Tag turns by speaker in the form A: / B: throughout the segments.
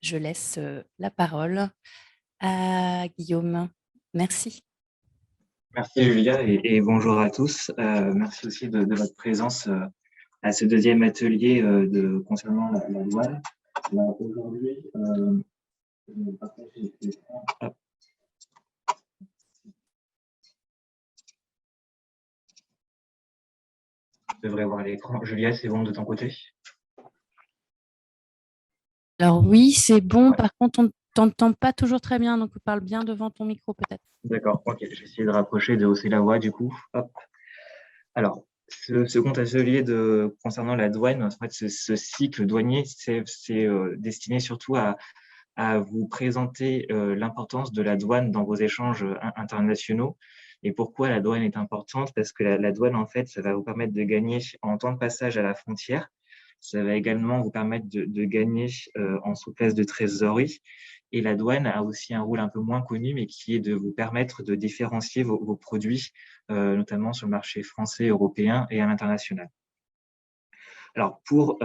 A: je laisse la parole à Guillaume. Merci.
B: Merci Julia et bonjour à tous. Merci aussi de votre présence à ce deuxième atelier concernant la douane. Alors, aujourd'hui, je vais partager l'écran. Hop. Je devrais voir l'écran. Julia, c'est bon de ton côté?
A: Alors oui, c'est bon.
B: Ouais.
A: Par contre, on ne t'entend pas toujours très bien, donc parle bien devant ton micro peut-être.
B: D'accord, ok. Je vais essayer de rapprocher, de hausser la voix du coup. Hop. Alors, ce second atelier concernant la douane, en fait, ce cycle douanier, c'est destiné surtout à vous présenter l'importance de la douane dans vos échanges internationaux. Et pourquoi la douane est importante? Parce que la douane, en fait, ça va vous permettre de gagner en temps de passage à la frontière. Ça va également vous permettre de gagner en souplesse de trésorerie. Et la douane a aussi un rôle un peu moins connu, mais qui est de vous permettre de différencier vos produits, notamment sur le marché français, européen et à l'international. Alors, pour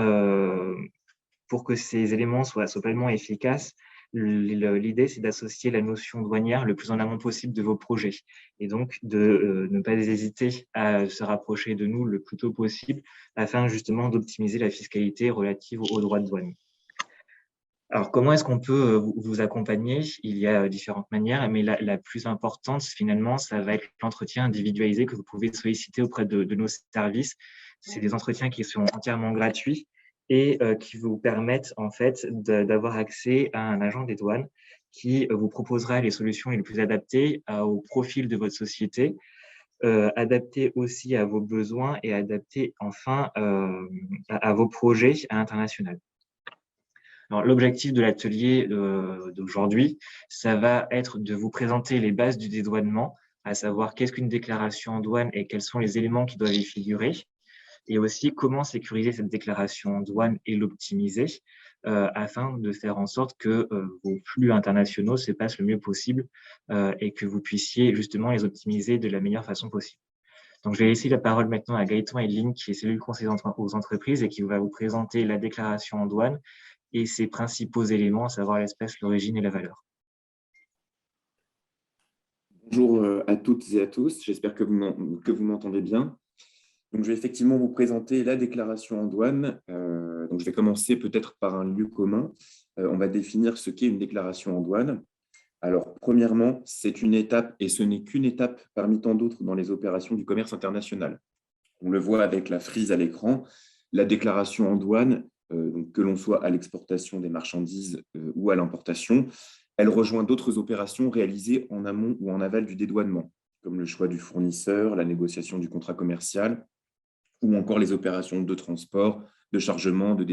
B: que ces éléments soient pleinement efficaces, l'idée, c'est d'associer la notion douanière le plus en amont possible de vos projets et donc de ne pas hésiter à se rapprocher de nous le plus tôt possible afin justement d'optimiser la fiscalité relative aux droits de douane. Alors, comment est-ce qu'on peut vous accompagner? Il y a différentes manières, mais la plus importante, finalement, ça va être l'entretien individualisé que vous pouvez solliciter auprès de nos services. C'est des entretiens qui sont entièrement gratuits et qui vous permettent, en fait, d'avoir accès à un agent des douanes qui vous proposera les solutions les plus adaptées au profil de votre société, adaptées aussi à vos besoins et adaptées, enfin, à vos projets à l'international. Alors, l'objectif de l'atelier d'aujourd'hui, ça va être de vous présenter les bases du dédouanement, à savoir qu'est-ce qu'une déclaration en douane et quels sont les éléments qui doivent y figurer, et aussi comment sécuriser cette déclaration en douane et l'optimiser, afin de faire en sorte que vos flux internationaux se passent le mieux possible et que vous puissiez justement les optimiser de la meilleure façon possible. Donc, je vais laisser la parole maintenant à Gaëtan Edling, qui est cellule conseiller aux entreprises et qui va vous présenter la déclaration en douane et ses principaux éléments, à savoir l'espèce, l'origine et la valeur.
C: Bonjour à toutes et à tous, j'espère que vous m'entendez bien. Donc, je vais effectivement vous présenter la déclaration en douane. Donc, je vais commencer peut-être par un lieu commun. On va définir ce qu'est une déclaration en douane. Alors, premièrement, c'est une étape, et ce n'est qu'une étape parmi tant d'autres dans les opérations du commerce international. On le voit avec la frise à l'écran, la déclaration en douane, donc que l'on soit à l'exportation des marchandises ou à l'importation, elle rejoint d'autres opérations réalisées en amont ou en aval du dédouanement, comme le choix du fournisseur, la négociation du contrat commercial, ou encore les opérations de transport, de chargement, de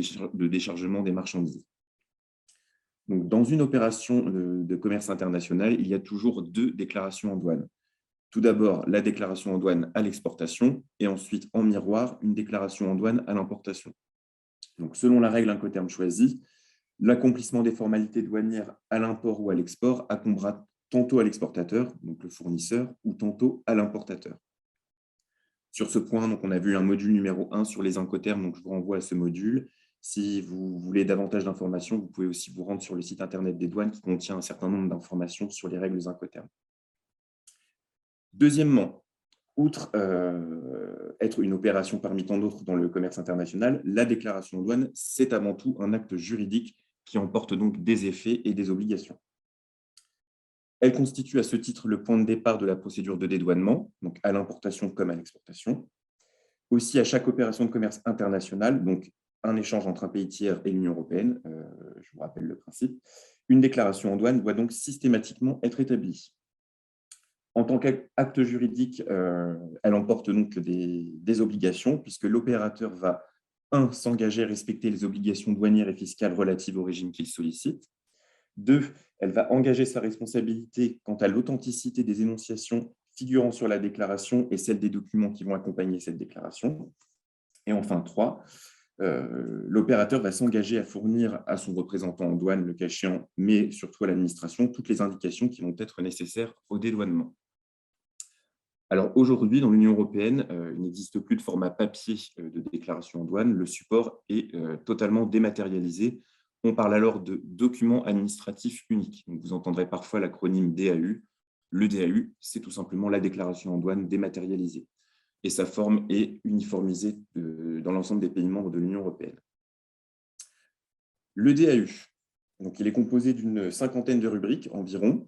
C: déchargement des marchandises. Donc, dans une opération de commerce international, il y a toujours deux déclarations en douane. Tout d'abord, la déclaration en douane à l'exportation et ensuite, en miroir, une déclaration en douane à l'importation. Donc, selon la règle Incoterm choisie, l'accomplissement des formalités douanières à l'import ou à l'export incombera tantôt à l'exportateur, donc le fournisseur, ou tantôt à l'importateur. Sur ce point, donc, on a vu un module numéro 1 sur les Incoterms, donc je vous renvoie à ce module. Si vous voulez davantage d'informations, vous pouvez aussi vous rendre sur le site internet des douanes qui contient un certain nombre d'informations sur les règles Incoterms. Deuxièmement, outre être une opération parmi tant d'autres dans le commerce international, la déclaration de douane, c'est avant tout un acte juridique qui emporte donc des effets et des obligations. Elle constitue à ce titre le point de départ de la procédure de dédouanement, donc à l'importation comme à l'exportation. Aussi, à chaque opération de commerce international, donc un échange entre un pays tiers et l'Union européenne, je vous rappelle le principe, une déclaration en douane doit donc systématiquement être établie. En tant qu'acte juridique, elle emporte donc des obligations, puisque l'opérateur va, un, s'engager à respecter les obligations douanières et fiscales relatives au régime qu'il sollicite. Deux, elle va engager sa responsabilité quant à l'authenticité des énonciations figurant sur la déclaration et celle des documents qui vont accompagner cette déclaration. Et enfin, trois, l'opérateur va s'engager à fournir à son représentant en douane, le cas échéant, mais surtout à l'administration, toutes les indications qui vont être nécessaires au dédouanement. Alors aujourd'hui, dans l'Union européenne, il n'existe plus de format papier de déclaration en douane. Le support est totalement dématérialisé. On parle alors de document administratif unique. Donc, vous entendrez parfois l'acronyme DAU. Le DAU, c'est tout simplement la déclaration en douane dématérialisée. Et sa forme est uniformisée dans l'ensemble des pays membres de l'Union européenne. Le DAU, donc, il est composé d'une cinquantaine de rubriques environ.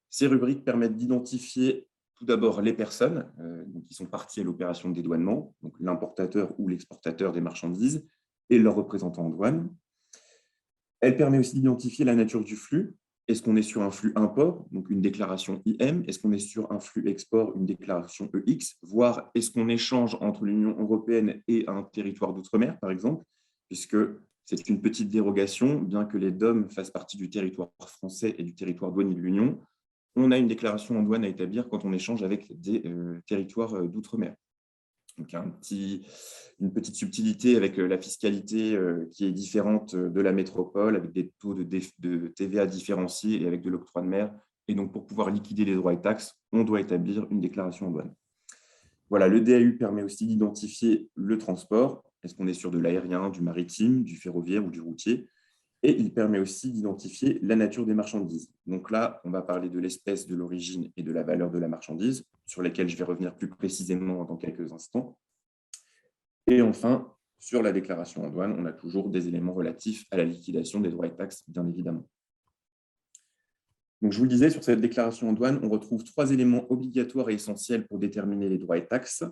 C: Ces rubriques permettent d'identifier tout d'abord les personnes qui sont parties à l'opération de dédouanement, donc l'importateur ou l'exportateur des marchandises et leurs représentants en douane. Elle permet aussi d'identifier la nature du flux. Est-ce qu'on est sur un flux import, donc une déclaration IM? Est-ce qu'on est sur un flux export, une déclaration EX? Voire est-ce qu'on échange entre l'Union européenne et un territoire d'outre-mer, par exemple, puisque c'est une petite dérogation, bien que les DOM fassent partie du territoire français et du territoire douanier de l'Union, on a une déclaration en douane à établir quand on échange avec des territoires d'outre-mer. Donc, une petite subtilité avec la fiscalité qui est différente de la métropole, avec des taux de TVA différenciés et avec de l'octroi de mer. Et donc, pour pouvoir liquider les droits et taxes, on doit établir une déclaration en douane. Voilà, le DAU permet aussi d'identifier le transport. Est-ce qu'on est sur de l'aérien, du maritime, du ferroviaire ou du routier? Et il permet aussi d'identifier la nature des marchandises. Donc là, on va parler de l'espèce, de l'origine et de la valeur de la marchandise, sur lesquelles je vais revenir plus précisément dans quelques instants. Et enfin, sur la déclaration en douane, on a toujours des éléments relatifs à la liquidation des droits et taxes, bien évidemment. Donc, je vous le disais, sur cette déclaration en douane, on retrouve 3 éléments obligatoires et essentiels pour déterminer les droits et taxes: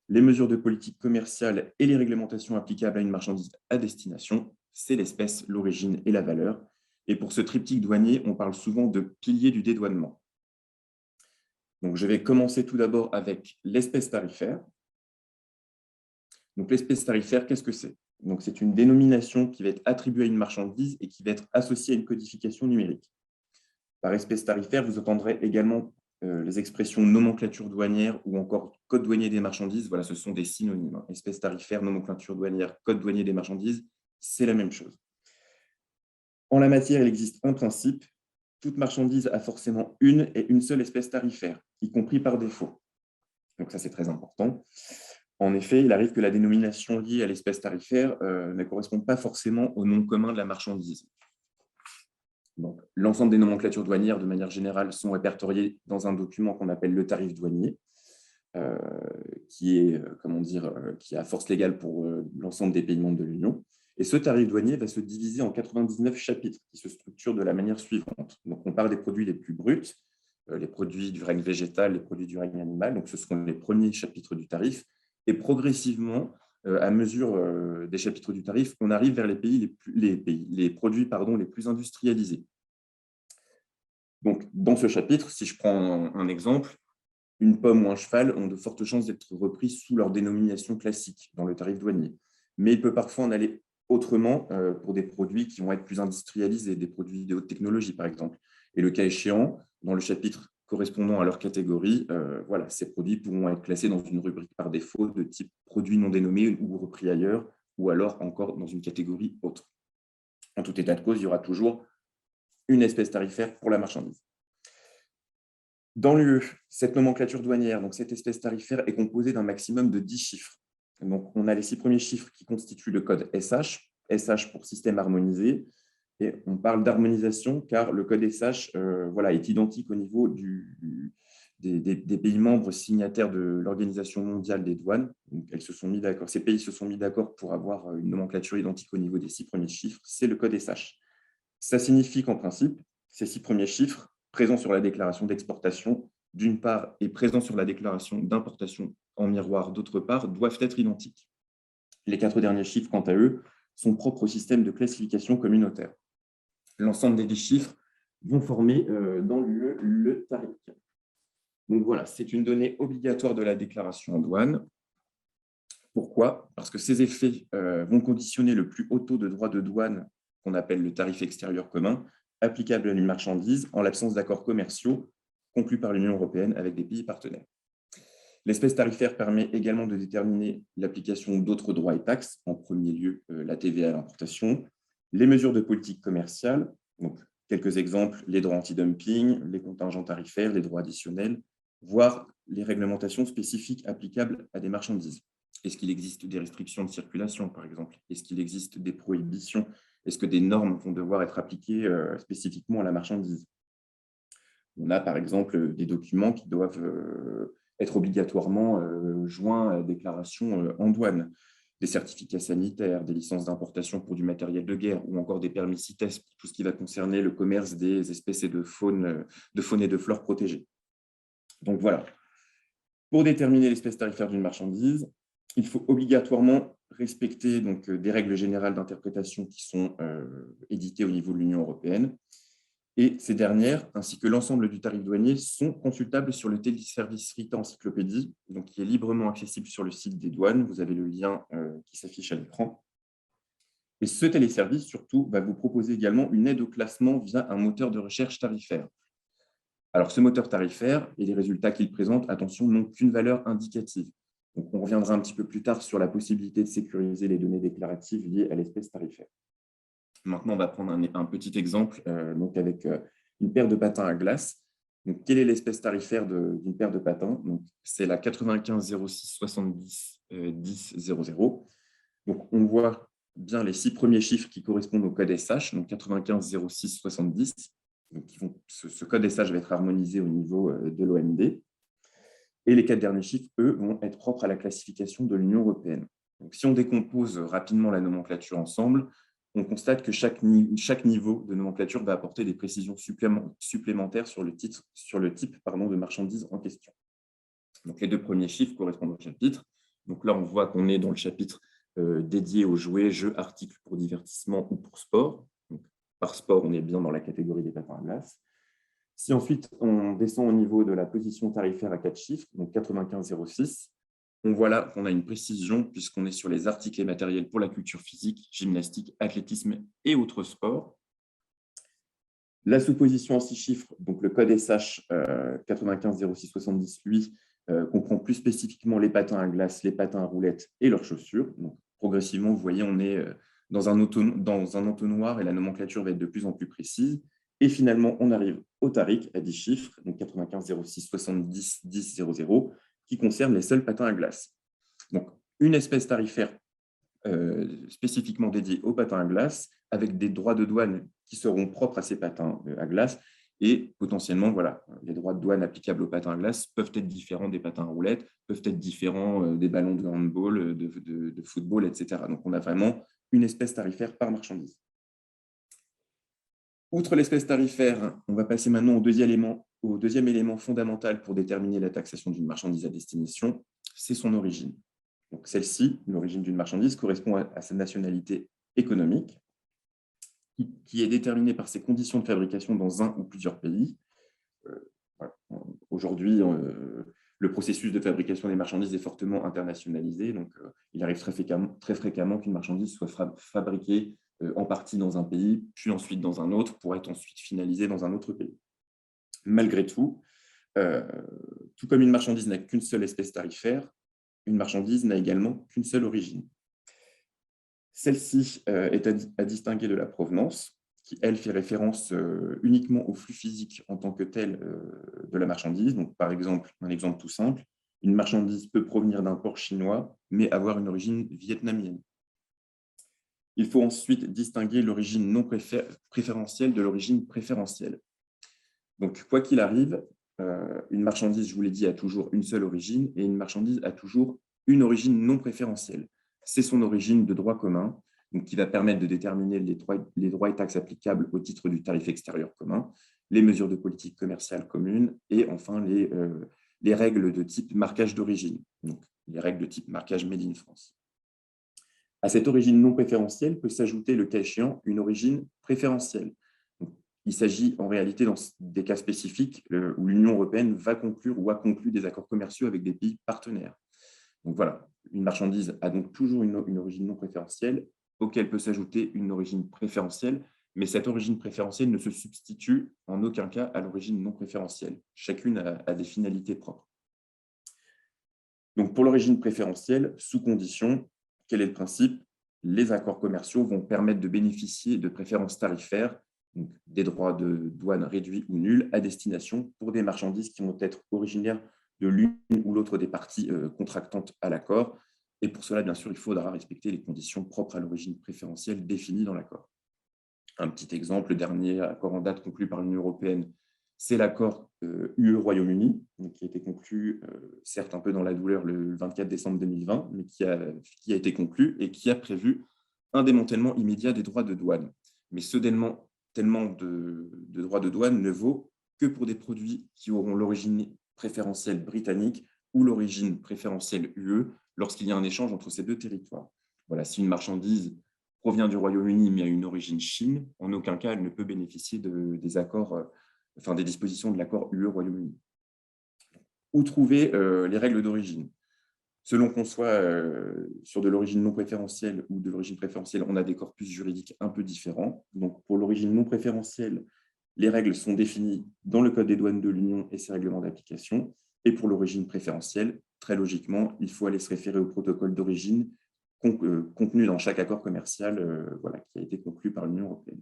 C: les mesures de politique commerciale et les réglementations applicables à une marchandise à destination. C'est l'espèce, l'origine et la valeur. Et pour ce triptyque douanier, on parle souvent de pilier du dédouanement. Donc, je vais commencer tout d'abord avec l'espèce tarifaire. Donc, l'espèce tarifaire, qu'est-ce que c'est? Donc, c'est une dénomination qui va être attribuée à une marchandise et qui va être associée à une codification numérique. Par espèce tarifaire, vous entendrez également les expressions nomenclature douanière ou encore code douanier des marchandises. Voilà, ce sont des synonymes. Espèce tarifaire, nomenclature douanière, code douanier des marchandises, c'est la même chose. En la matière, il existe un principe: toute marchandise a forcément une et une seule espèce tarifaire, y compris par défaut. Donc ça, c'est très important. En effet, il arrive que la dénomination liée à l'espèce tarifaire ne corresponde pas forcément au nom commun de la marchandise. L'ensemble des nomenclatures douanières, de manière générale, sont répertoriées dans un document qu'on appelle le tarif douanier, qui a force légale pour l'ensemble des pays membres de l'Union. Et ce tarif douanier va se diviser en 99 chapitres qui se structurent de la manière suivante. Donc, on parle des produits les plus bruts, les produits du règne végétal, les produits du règne animal. Donc, ce seront les premiers chapitres du tarif. Et progressivement, à mesure des chapitres du tarif, on arrive vers les produits les plus industrialisés. Donc, dans ce chapitre, si je prends un exemple, une pomme ou un cheval ont de fortes chances d'être repris sous leur dénomination classique dans le tarif douanier. Mais il peut parfois en aller autrement pour des produits qui vont être plus industrialisés, des produits de haute technologie, par exemple. Et le cas échéant, dans le chapitre correspondant à leur catégorie, ces produits pourront être classés dans une rubrique par défaut de type produits non dénommés ou repris ailleurs, ou alors encore dans une catégorie autre. En tout état de cause, il y aura toujours une espèce tarifaire pour la marchandise. Dans l'UE, cette nomenclature douanière, donc cette espèce tarifaire, est composée d'un maximum de 10 chiffres. Donc, on a les 6 premiers chiffres qui constituent le code SH, SH pour système harmonisé, et on parle d'harmonisation car le code SH est identique au niveau des pays membres signataires de l'Organisation mondiale des douanes. Donc, ces pays se sont mis d'accord pour avoir une nomenclature identique au niveau des 6 premiers chiffres, c'est le code SH. Ça signifie qu'en principe, ces 6 premiers chiffres, présents sur la déclaration d'exportation, d'une part, et présents sur la déclaration d'importation en miroir, d'autre part, doivent être identiques. Les 4 derniers chiffres, quant à eux, sont propres au système de classification communautaire. L'ensemble des 10 chiffres vont former dans l'UE le tarif. Donc voilà, c'est une donnée obligatoire de la déclaration en douane. Pourquoi? Parce que ces effets vont conditionner le plus haut taux de droit de douane qu'on appelle le tarif extérieur commun, applicable à une marchandise en l'absence d'accords commerciaux conclus par l'Union européenne avec des pays partenaires. L'espèce tarifaire permet également de déterminer l'application d'autres droits et taxes, en premier lieu la TVA à l'importation, les mesures de politique commerciale, donc quelques exemples, les droits anti-dumping, les contingents tarifaires, les droits additionnels, voire les réglementations spécifiques applicables à des marchandises. Est-ce qu'il existe des restrictions de circulation, par exemple? Est-ce qu'il existe des prohibitions Est-ce que des normes vont devoir être appliquées spécifiquement à la marchandise? On a par exemple des documents qui doivent être obligatoirement joints à la déclaration en douane, des certificats sanitaires, des licences d'importation pour du matériel de guerre ou encore des permis CITES pour tout ce qui va concerner le commerce des espèces et de faune et de flore protégées. Donc voilà, pour déterminer l'espèce tarifaire d'une marchandise, il faut obligatoirement respecter donc, des règles générales d'interprétation qui sont éditées au niveau de l'Union européenne. Et ces dernières, ainsi que l'ensemble du tarif douanier, sont consultables sur le téléservice RITA Encyclopédie, donc qui est librement accessible sur le site des douanes. Vous avez le lien qui s'affiche à l'écran. Et ce téléservice, surtout, va vous proposer également une aide au classement via un moteur de recherche tarifaire. Alors, ce moteur tarifaire et les résultats qu'il présente, attention, n'ont qu'une valeur indicative. Donc, on reviendra un petit peu plus tard sur la possibilité de sécuriser les données déclaratives liées à l'espèce tarifaire. Maintenant, on va prendre un petit exemple donc avec une paire de patins à glace. Donc, quelle est l'espèce tarifaire d'une paire de patins? C'est la 95 06 70 10 00. Donc, on voit bien les 6 premiers chiffres qui correspondent au code SH, donc 95 06 70. Donc, ce code SH va être harmonisé au niveau de l'OMD. Et les 4 derniers chiffres, eux, vont être propres à la classification de l'Union européenne. Donc, si on décompose rapidement la nomenclature ensemble, on constate que chaque niveau de nomenclature va apporter des précisions supplémentaires sur le type de marchandise en question. Donc, les 2 premiers chiffres correspondent au chapitre. Donc là, on voit qu'on est dans le chapitre dédié aux jouets, jeux, articles pour divertissement ou pour sport. Donc, par sport, on est bien dans la catégorie des patins à glace. Si ensuite, on descend au niveau de la position tarifaire à 4 chiffres, donc 95,06, on voit là qu'on a une précision puisqu'on est sur les articles et matériels pour la culture physique, gymnastique, athlétisme et autres sports. La sous-position en 6 chiffres, donc le code SH 95,0670, lui, comprend plus spécifiquement les patins à glace, les patins à roulettes et leurs chaussures. Donc, progressivement, vous voyez, on est dans un entonnoir et la nomenclature va être de plus en plus précise. Et finalement, on arrive au taric à 10 chiffres, donc 95,0670 10 00, qui concerne les seuls patins à glace. Donc, une espèce tarifaire spécifiquement dédiée aux patins à glace, avec des droits de douane qui seront propres à ces patins à glace, et potentiellement, voilà, les droits de douane applicables aux patins à glace peuvent être différents des patins à roulettes, peuvent être différents des ballons de handball, de football, etc. Donc, on a vraiment une espèce tarifaire par marchandise. Outre l'espèce tarifaire, on va passer maintenant au deuxième élément fondamental pour déterminer la taxation d'une marchandise à destination, c'est son origine. Donc celle-ci, l'origine d'une marchandise, correspond à sa nationalité économique, qui est déterminée par ses conditions de fabrication dans un ou plusieurs pays. Voilà. Aujourd'hui, le processus de fabrication des marchandises est fortement internationalisé, donc il arrive très fréquemment qu'une marchandise soit fabriquée en partie dans un pays, puis ensuite dans un autre, pour être ensuite finalisée dans un autre pays. Malgré tout, tout comme une marchandise n'a qu'une seule espèce tarifaire, une marchandise n'a également qu'une seule origine. Celle-ci est à distinguer de la provenance, qui, elle, fait référence uniquement au flux physique en tant que tel de la marchandise. Donc, par exemple, un exemple tout simple, une marchandise peut provenir d'un port chinois, mais avoir une origine vietnamienne. Il faut ensuite distinguer l'origine non préférentielle de l'origine préférentielle. Donc, quoi qu'il arrive, une marchandise, je vous l'ai dit, a toujours une seule origine, et une marchandise a toujours une origine non préférentielle. C'est son origine de droit commun, donc qui va permettre de déterminer les droits et taxes applicables au titre du tarif extérieur commun, les mesures de politique commerciale commune, et enfin les règles de type marquage d'origine, donc les règles de type marquage Made in France. À cette origine non préférentielle peut s'ajouter, le cas échéant, une origine préférentielle. Donc, il s'agit en réalité, dans des cas spécifiques, où l'Union européenne va conclure ou a conclu des accords commerciaux avec des pays partenaires. Donc voilà, une marchandise a donc toujours une origine non préférentielle, auquel peut s'ajouter une origine préférentielle, mais cette origine préférentielle ne se substitue en aucun cas à l'origine non préférentielle. Chacune a des finalités propres. Donc pour l'origine préférentielle, sous condition, quel est le principe? Les accords commerciaux vont permettre de bénéficier de préférences tarifaires, donc des droits de douane réduits ou nuls à destination pour des marchandises qui vont être originaires de l'une ou l'autre des parties contractantes à l'accord. Et pour cela, bien sûr, il faudra respecter les conditions propres à l'origine préférentielle définies dans l'accord. Un petit exemple, le dernier accord en date conclu par l'Union européenne, c'est l'accord UE-Royaume-Uni, qui a été conclu, certes un peu dans la douleur, le 24 décembre 2020, mais qui a été conclu et qui a prévu un démantèlement immédiat des droits de douane. Mais ce démantèlement de droits de douane ne vaut que pour des produits qui auront l'origine préférentielle britannique ou l'origine préférentielle UE lorsqu'il y a un échange entre ces deux territoires. Voilà, si une marchandise provient du Royaume-Uni mais a une origine Chine, en aucun cas elle ne peut bénéficier des accords, des dispositions de l'accord UE-Royaume-Uni. Où trouver les règles d'origine? Selon qu'on soit sur de l'origine non préférentielle ou de l'origine préférentielle, on a des corpus juridiques un peu différents. Donc, pour l'origine non préférentielle, les règles sont définies dans le Code des douanes de l'Union et ses règlements d'application. Et pour l'origine préférentielle, très logiquement, il faut aller se référer au protocole d'origine contenu dans chaque accord commercial qui a été conclu par l'Union européenne.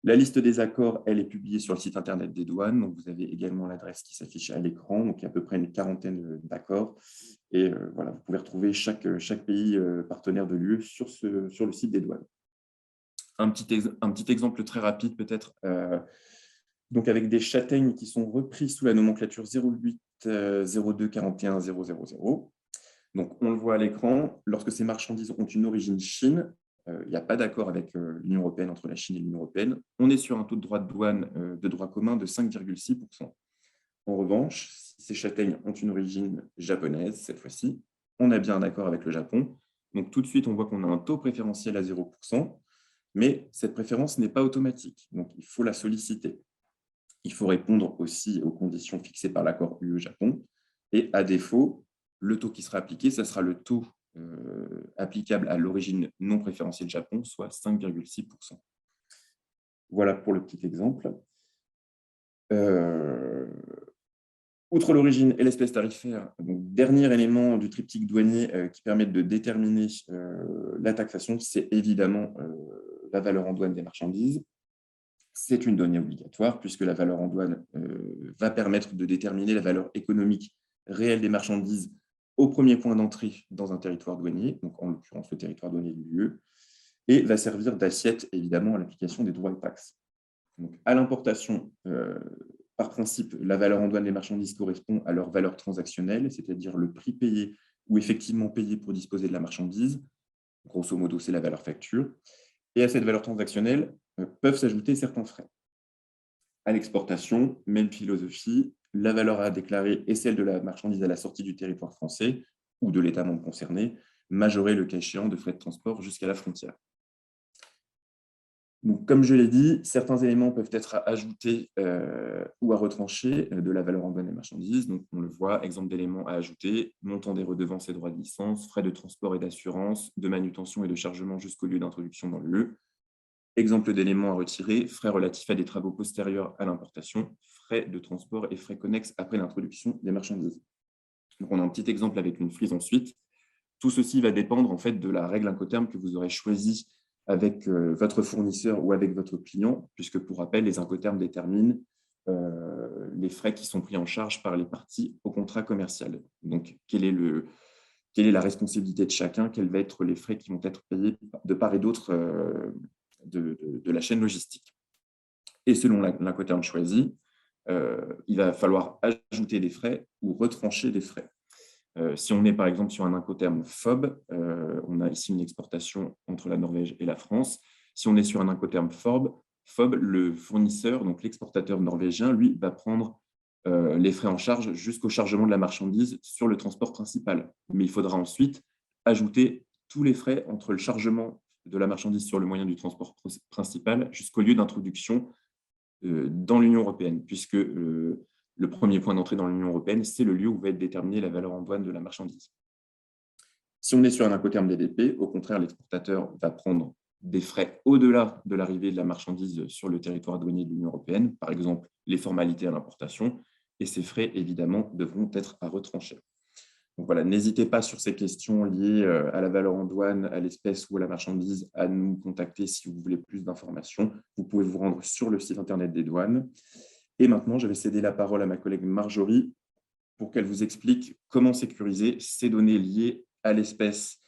C: La liste des accords, elle est publiée sur le site internet des douanes. Donc, vous avez également l'adresse qui s'affiche à l'écran. Donc, il y a à peu près une quarantaine d'accords. Et voilà, vous pouvez retrouver chaque pays partenaire de l'UE sur le site des douanes. Un petit exemple très rapide peut-être. Donc, avec des châtaignes qui sont repris sous la nomenclature 08 02 41 000. Donc, on le voit à l'écran. Lorsque ces marchandises ont une origine Chine, il n'y a pas d'accord avec l'Union européenne, entre la Chine et l'Union européenne. On est sur un taux de droit de douane de droit commun de 5,6%. En revanche, si ces châtaignes ont une origine japonaise, cette fois-ci, on a bien un accord avec le Japon. Donc, tout de suite, on voit qu'on a un taux préférentiel à 0%, mais cette préférence n'est pas automatique. Donc, il faut la solliciter. Il faut répondre aussi aux conditions fixées par l'accord UE-Japon. Et à défaut, le taux qui sera appliqué, ce sera le taux applicable à l'origine non préférentielle Japon, soit 5,6%. Voilà pour le petit exemple. Outre l'origine et l'espèce tarifaire, donc, dernier élément du triptyque douanier qui permet de déterminer la taxation, c'est évidemment la valeur en douane des marchandises. C'est une donnée obligatoire puisque la valeur en douane va permettre de déterminer la valeur économique réelle des marchandises au premier point d'entrée dans un territoire douanier, donc en l'occurrence le territoire douanier de l'UE, et va servir d'assiette évidemment à l'application des droits et taxes. Donc, à l'importation, par principe, la valeur en douane des marchandises correspond à leur valeur transactionnelle, c'est-à-dire le prix payé ou effectivement payé pour disposer de la marchandise. Grosso modo, c'est la valeur facture. Et à cette valeur transactionnelle peuvent s'ajouter certains frais. À l'exportation, même philosophie, la valeur à déclarer est celle de la marchandise à la sortie du territoire français ou de l'État membre concerné, majoré le cas échéant de frais de transport jusqu'à la frontière. Donc, comme je l'ai dit, certains éléments peuvent être ajoutés ou à retrancher de la valeur en douane des marchandises. Donc, on le voit, exemple d'éléments à ajouter, montant des redevances et droits de licence, frais de transport et d'assurance, de manutention et de chargement jusqu'au lieu d'introduction dans l'UE. Exemple d'éléments à retirer, frais relatifs à des travaux postérieurs à l'importation, frais de transport et frais connexes après l'introduction des marchandises. Donc, on a un petit exemple avec une frise ensuite. Tout ceci va dépendre en fait de la règle Incoterm que vous aurez choisie avec votre fournisseur ou avec votre client, puisque pour rappel, les Incoterms déterminent les frais qui sont pris en charge par les parties au contrat commercial. Donc, quelle est la responsabilité de chacun? Quels vont être les frais qui vont être payés de part et d'autre de la chaîne logistique? Et selon l'Incoterm choisi, il va falloir ajouter des frais ou retrancher des frais. Si on est par exemple sur un Incoterm FOB, on a ici une exportation entre la Norvège et la France. Si on est sur un Incoterm FOB, le fournisseur, donc l'exportateur norvégien, lui, va prendre les frais en charge jusqu'au chargement de la marchandise sur le transport principal. Mais il faudra ensuite ajouter tous les frais entre le chargement de la marchandise sur le moyen du transport principal jusqu'au lieu d'introduction dans l'Union européenne, puisque le premier point d'entrée dans l'Union européenne, c'est le lieu où va être déterminée la valeur en douane de la marchandise. Si on est sur un Incoterm DDP, au contraire, l'exportateur va prendre des frais au-delà de l'arrivée de la marchandise sur le territoire douanier de l'Union européenne, par exemple les formalités à l'importation, et ces frais, évidemment, devront être à retrancher. Donc voilà, n'hésitez pas sur ces questions liées à la valeur en douane, à l'espèce ou à la marchandise, à nous contacter si vous voulez plus d'informations. Vous pouvez vous rendre sur le site internet des douanes. Et maintenant, je vais céder la parole à ma collègue Marjorie pour qu'elle vous explique comment sécuriser ces données liées à l'espèce,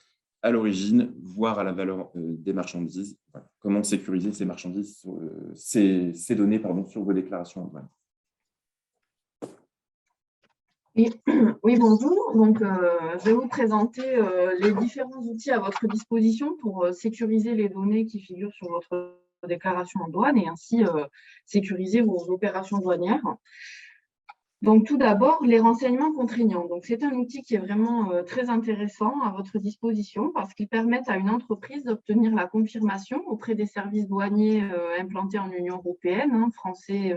C: à l'origine, voire à la valeur des marchandises. Voilà. comment sécuriser ces marchandises, ces données sur vos déclarations en douane.
D: Oui, bonjour. Donc, je vais vous présenter les différents outils à votre disposition pour sécuriser les données qui figurent sur votre déclaration en douane et ainsi sécuriser vos opérations douanières. Donc, tout d'abord, les renseignements contraignants. Donc, c'est un outil qui est vraiment très intéressant à votre disposition parce qu'il permet à une entreprise d'obtenir la confirmation auprès des services douaniers implantés en Union européenne, français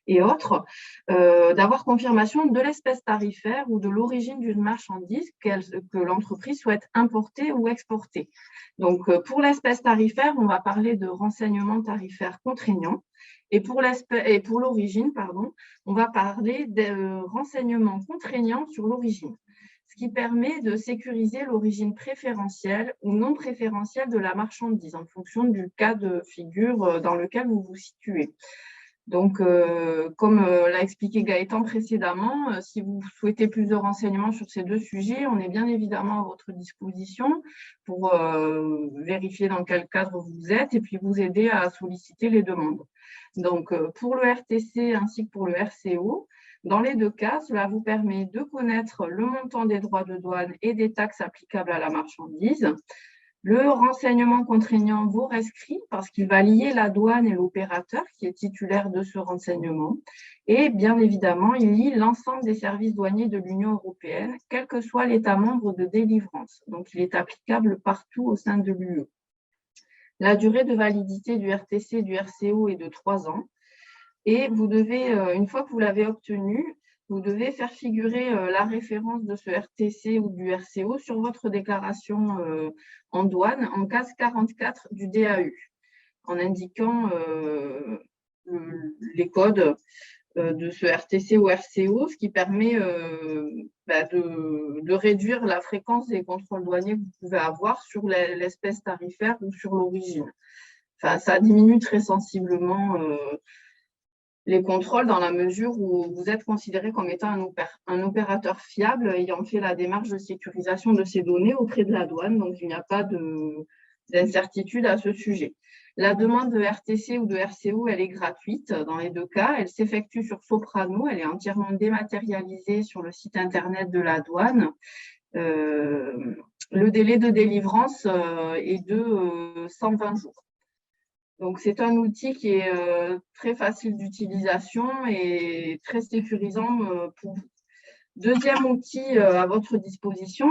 D: et autres, d'avoir confirmation de l'espèce tarifaire ou de l'origine d'une marchandise que l'entreprise souhaite importer ou exporter. Donc, pour l'espèce tarifaire, on va parler de renseignements tarifaires contraignants. Et pour l'origine, on va parler de renseignements contraignants sur l'origine, ce qui permet de sécuriser l'origine préférentielle ou non préférentielle de la marchandise en fonction du cas de figure dans lequel vous vous situez. Donc, comme l'a expliqué Gaëtan précédemment, si vous souhaitez plus de renseignements sur ces deux sujets, on est bien évidemment à votre disposition pour vérifier dans quel cadre vous êtes et puis vous aider à solliciter les demandes. Donc, pour le RTC ainsi que pour le RCO, dans les deux cas, cela vous permet de connaître le montant des droits de douane et des taxes applicables à la marchandise. Le renseignement contraignant vous rescrit parce qu'il va lier la douane et l'opérateur qui est titulaire de ce renseignement. Et bien évidemment, il lie l'ensemble des services douaniers de l'Union européenne, quel que soit l'État membre de délivrance. Donc, il est applicable partout au sein de l'UE. La durée de validité du RTC et du RCO est de 3 ans. Et vous devez, une fois que vous l'avez obtenu, vous devez faire figurer la référence de ce RTC ou du RCO sur votre déclaration en douane en case 44 du DAU, en indiquant les codes de ce RTC ou RCO, ce qui permet de réduire la fréquence des contrôles douaniers que vous pouvez avoir sur l'espèce tarifaire ou sur l'origine. Enfin, ça diminue très sensiblement les contrôles dans la mesure où vous êtes considéré comme étant un opérateur fiable ayant fait la démarche de sécurisation de ces données auprès de la douane. Donc, il n'y a pas d'incertitude à ce sujet. La demande de RTC ou de RCO, elle est gratuite dans les deux cas. Elle s'effectue sur Soprano. Elle est entièrement dématérialisée sur le site internet de la douane. Le délai de délivrance est de 120 jours. Donc, c'est un outil qui est très facile d'utilisation et très sécurisant pour vous. Deuxième outil à votre disposition,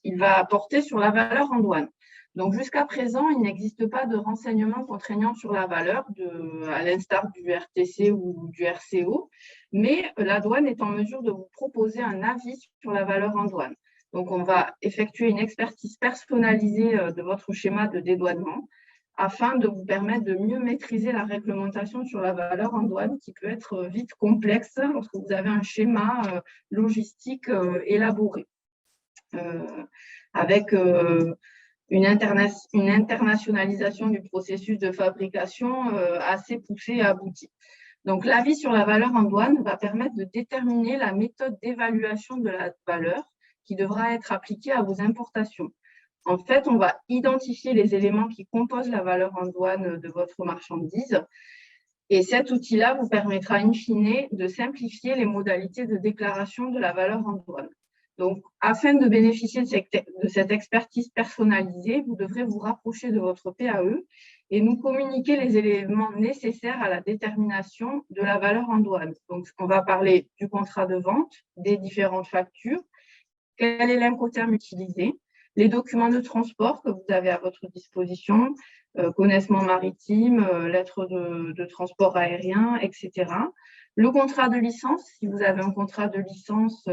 D: il va porter sur la valeur en douane. Donc, jusqu'à présent, il n'existe pas de renseignement contraignant sur la valeur, à l'instar du RTC ou du RCO, mais la douane est en mesure de vous proposer un avis sur la valeur en douane. Donc, on va effectuer une expertise personnalisée de votre schéma de dédouanement, afin de vous permettre de mieux maîtriser la réglementation sur la valeur en douane qui peut être vite complexe lorsque vous avez un schéma logistique élaboré, avec une internationalisation du processus de fabrication assez poussée et aboutie. Donc, l'avis sur la valeur en douane va permettre de déterminer la méthode d'évaluation de la valeur qui devra être appliquée à vos importations. En fait, on va identifier les éléments qui composent la valeur en douane de votre marchandise et cet outil-là vous permettra in fine de simplifier les modalités de déclaration de la valeur en douane. Donc, afin de bénéficier de cette expertise personnalisée, vous devrez vous rapprocher de votre PAE et nous communiquer les éléments nécessaires à la détermination de la valeur en douane. Donc, on va parler du contrat de vente, des différentes factures, quel est l'incoterm utilisé, les documents de transport que vous avez à votre disposition, connaissement maritime, lettre de transport aérien, etc. Le contrat de licence, si vous avez un contrat de licence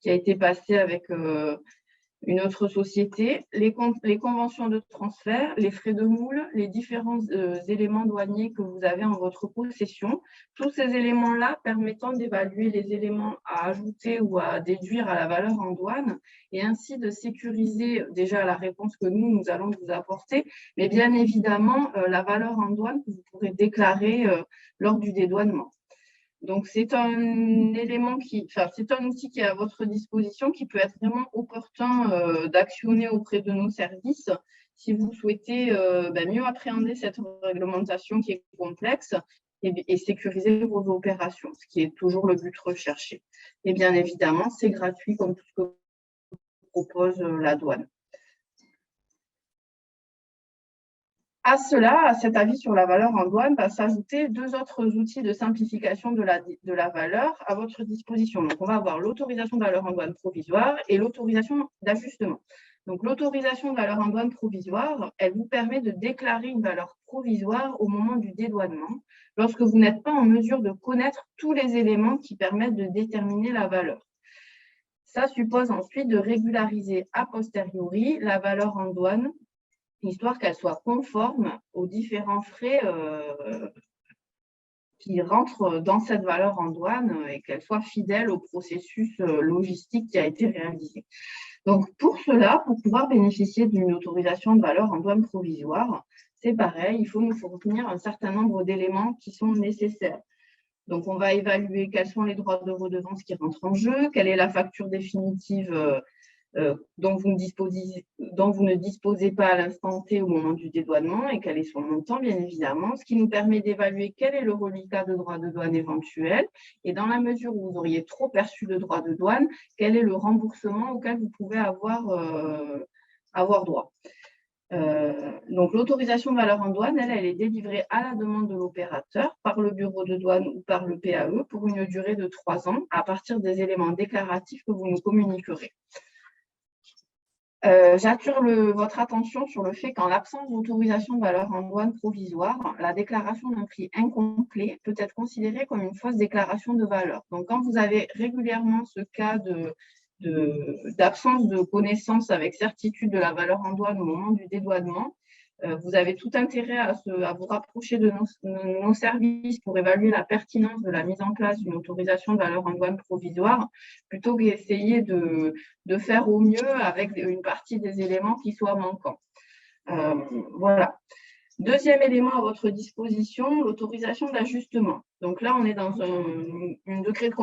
D: qui a été passé avec une autre société, les conventions de transfert, les frais de moule, les différents éléments douaniers que vous avez en votre possession. Tous ces éléments-là permettant d'évaluer les éléments à ajouter ou à déduire à la valeur en douane et ainsi de sécuriser déjà la réponse que nous allons vous apporter, mais bien évidemment la valeur en douane que vous pourrez déclarer lors du dédouanement. Donc, c'est un outil qui est à votre disposition, qui peut être vraiment opportun d'actionner auprès de nos services si vous souhaitez mieux appréhender cette réglementation qui est complexe et sécuriser vos opérations, ce qui est toujours le but recherché. Et bien évidemment, c'est gratuit comme tout ce que propose la douane. À cela, à cet avis sur la valeur en douane, va s'ajouter 2 autres outils de simplification de la valeur à votre disposition. Donc, on va avoir l'autorisation de valeur en douane provisoire et l'autorisation d'ajustement. Donc, l'autorisation de valeur en douane provisoire, elle vous permet de déclarer une valeur provisoire au moment du dédouanement, lorsque vous n'êtes pas en mesure de connaître tous les éléments qui permettent de déterminer la valeur. Ça suppose ensuite de régulariser a posteriori la valeur en douane, histoire qu'elle soit conforme aux différents frais qui rentrent dans cette valeur en douane et qu'elle soit fidèle au processus logistique qui a été réalisé. Donc, pour cela, pour pouvoir bénéficier d'une autorisation de valeur en douane provisoire, c'est pareil, il faut nous fournir un certain nombre d'éléments qui sont nécessaires. Donc, on va évaluer quels sont les droits de redevance qui rentrent en jeu, quelle est la facture définitive dont vous ne disposez pas à l'instant T au moment du dédouanement et quel est son montant, bien évidemment, ce qui nous permet d'évaluer quel est le reliquat de droits de douane éventuel et dans la mesure où vous auriez trop perçu de droits de douane, quel est le remboursement auquel vous pouvez avoir droit. Donc, l'autorisation de valeur en douane, elle est délivrée à la demande de l'opérateur par le bureau de douane ou par le PAE pour une durée de 3 ans à partir des éléments déclaratifs que vous nous communiquerez. J'attire votre attention sur le fait qu'en l'absence d'autorisation de valeur en douane provisoire, la déclaration d'un prix incomplet peut être considérée comme une fausse déclaration de valeur. Donc, quand vous avez régulièrement ce cas d'absence de connaissance avec certitude de la valeur en douane au moment du dédouanement, vous avez tout intérêt à vous rapprocher de nos services pour évaluer la pertinence de la mise en place d'une autorisation de valeur en douane provisoire, plutôt qu'essayer de faire au mieux avec une partie des éléments qui soient manquants. Voilà. Deuxième élément à votre disposition, l'autorisation d'ajustement. Donc là, on est dans un degré de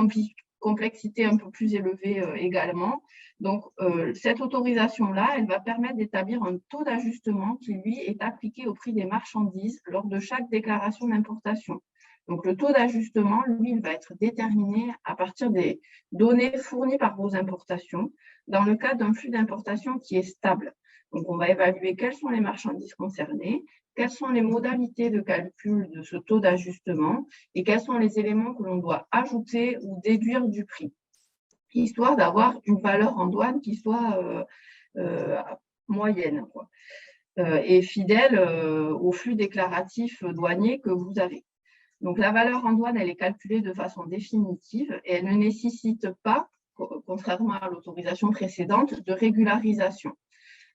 D: complexité un peu plus élevé également. Donc, cette autorisation-là, elle va permettre d'établir un taux d'ajustement qui, lui, est appliqué au prix des marchandises lors de chaque déclaration d'importation. Donc, le taux d'ajustement, lui, il va être déterminé à partir des données fournies par vos importations dans le cadre d'un flux d'importation qui est stable. Donc, on va évaluer quelles sont les marchandises concernées, quelles sont les modalités de calcul de ce taux d'ajustement et quels sont les éléments que l'on doit ajouter ou déduire du prix, histoire d'avoir une valeur en douane qui soit moyenne et fidèle au flux déclaratif douanier que vous avez. Donc, la valeur en douane, elle est calculée de façon définitive et elle ne nécessite pas, contrairement à l'autorisation précédente, de régularisation.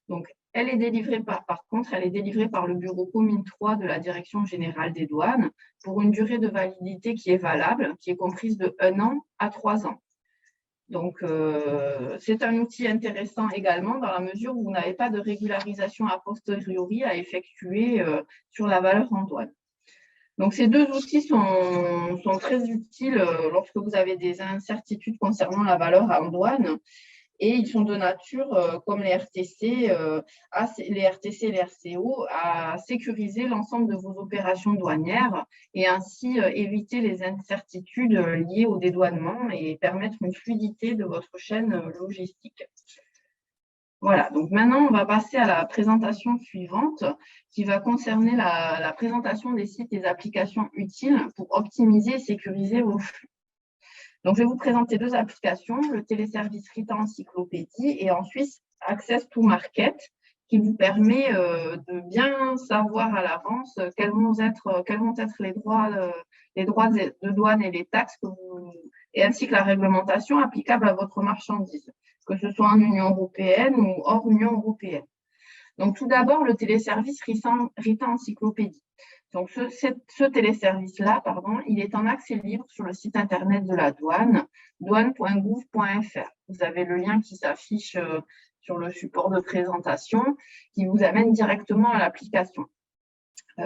D: Donc, elle est délivrée par le bureau commune 3 de la Direction générale des douanes pour une durée de validité qui est valable, qui est comprise de 1 an à 3 ans. Donc, c'est un outil intéressant également dans la mesure où vous n'avez pas de régularisation a posteriori à effectuer sur la valeur en douane. Donc, ces 2 outils sont très utiles lorsque vous avez des incertitudes concernant la valeur en douane. Et ils sont de nature, comme les RTC et les RCO, à sécuriser l'ensemble de vos opérations douanières et ainsi éviter les incertitudes liées au dédouanement et permettre une fluidité de votre chaîne logistique. Voilà, donc maintenant, on va passer à la présentation suivante qui va concerner la présentation des sites et applications utiles pour optimiser et sécuriser vos flux. Donc, je vais vous présenter 2 applications, le téléservice Rita Encyclopédie et ensuite Access to Market, qui vous permet de bien savoir à l'avance quels vont être les droits de douane et les taxes ainsi que la réglementation applicable à votre marchandise, que ce soit en Union européenne ou hors Union européenne. Donc, tout d'abord, le téléservice Rita Encyclopédie. Donc, ce téléservice-là, il est en accès libre sur le site internet de la douane, douane.gouv.fr. Vous avez le lien qui s'affiche sur le support de présentation qui vous amène directement à l'application.